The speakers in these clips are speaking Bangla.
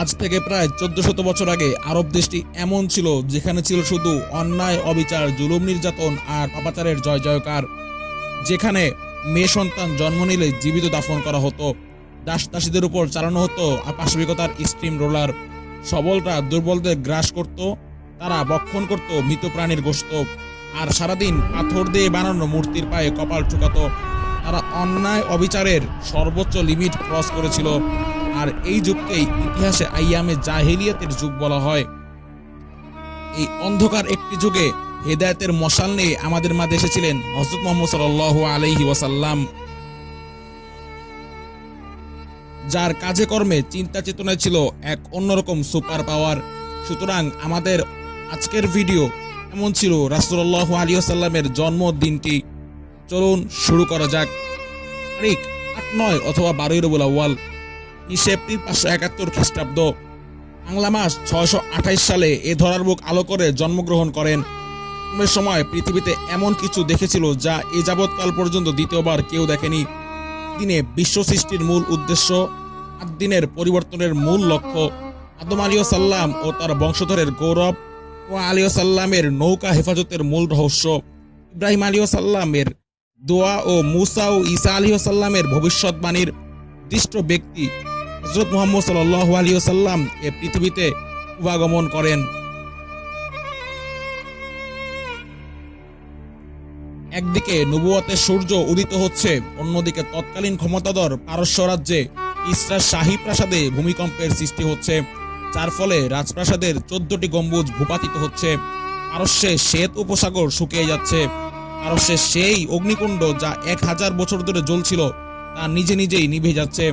আজ থেকে প্রায় 1400 বছর আগে আরব দেশটি এমন ছিল যেখানে ছিল শুধু অন্যায়, অবিচার, জুলুম, নির্যাতন আর পাপাচারের জয় জয়কার। যেখানে মেয়ে সন্তান জন্ম নিলে জীবিত দাফন করা হতো, দাস দাসীদের উপর চালানো হতো পাশবিকতার স্টিম রোলার, সবলরা দুর্বলদের গ্রাস করত, তারা ভক্ষণ করত মৃত প্রাণীর গোশত, আর সারাদিন পাথর দিয়ে বানানো মূর্তির পায়ে কপাল ঠুকাতো। তারা অন্যায় অবিচারের সর্বোচ্চ লিমিট ক্রস করেছিল। আর এই যুগকেই ইতিহাসে আইয়ামে জাহেলিয়াতের যুগ বলা হয়। এই অন্ধকার একটি যুগে হেদায়েতের মশাল নিয়ে আমাদের মাঝে এসেছিলেন হযরত মুহাম্মদ সাল্লাল্লাহু আলাইহি ওয়াসাল্লাম, যার কাজে কর্মে চিন্তা চেতনায় ছিল এক অন্যরকম সুপার পাওয়ার। সুতরাং আমাদের আজকের ভিডিও এমন ছিল রাসূলুল্লাহ আলাইহি ওয়াসাল্লামের জন্মদিনটি। চলুন শুরু করা যাক। তারিখ 8, 9 অথবা 12 রবিউল আউয়াল, 20 এপ্রিল 571 খ্রিস্টাব্দ, বাংলা মাস 628 সালে এ ধরার বুক আলো করে জন্মগ্রহণ করেন। সময় পৃথিবীতে এমন কিছু দেখেছিল যা এ যাবৎকাল পর্যন্ত দ্বিতীয়বার কেউ দেখেনি। দিনে বিশ্ব সৃষ্টির মূল উদ্দেশ্য, 8 দিনের পরিবর্তনের মূল লক্ষ্য, আদম আলাইহিস সালাম ও তার বংশধরের গৌরব, নোয়াহ আলাইহিস সালামের নৌকা হেফাজতের মূল রহস্য, ইব্রাহিম আলাইহিস সালামের দোয়া ও মুসা ও ঈসা আলাইহিস সালামের ভবিষ্যৎবাণীর দৃষ্ট ব্যক্তি হযরত মুহাম্মদ সাল্লাল্লাহু আলাইহি ওয়াসাল্লাম এ পৃথিবীতে আগমন করেন। একদিকে নবুয়তের সূর্য উদিত হচ্ছে, অন্যদিকে তৎকালীন ক্ষমতাধর পারস্য রাজ্যে ইসরার শাহী প্রাসাদে ভূমিকম্পের সৃষ্টি হচ্ছে, যার ফলে রাজপ্রাসাদের 14টি গম্বুজ ভূপাতিত হচ্ছে। পারস্যে শ্বেত উপসাগর শুকিয়ে যাচ্ছে। পারস্যের সেই অগ্নিকুণ্ড যা 1000 বছর ধরে জ্বলছিল তা নিজে নিজেই নিভে যাচ্ছে।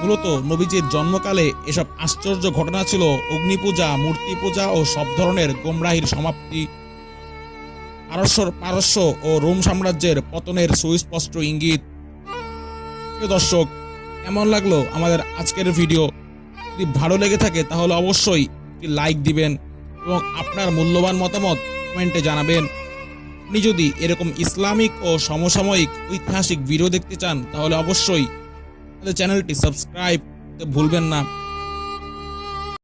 মূলত নবীজির জন্মকালে এসব আশ্চর্য ঘটনা ছিল অগ্নিপূজা, মূর্তি পূজা ও সব ধরনের গোমরাহির সমাপ্তি। পারস্য ও রোম সাম্রাজ্যের পতনের সুস্পষ্ট ইঙ্গিত। প্রিয় দর্শক, কেমন লাগলো আমাদের আজকের ভিডিও? যদি ভালো লেগে থাকে তাহলে অবশ্যই একটি লাইক দিবেন এবং আপনার মূল্যবান মতামত কমেন্টে জানাবেন। আপনি যদি এরকম ইসলামিক ও সমসাময়িক ঐতিহাসিক ভিডিও দেখতে চান তাহলে অবশ্যই আমাদের চ্যানেলটি সাবস্ক্রাইব করতে ভুলবেন না।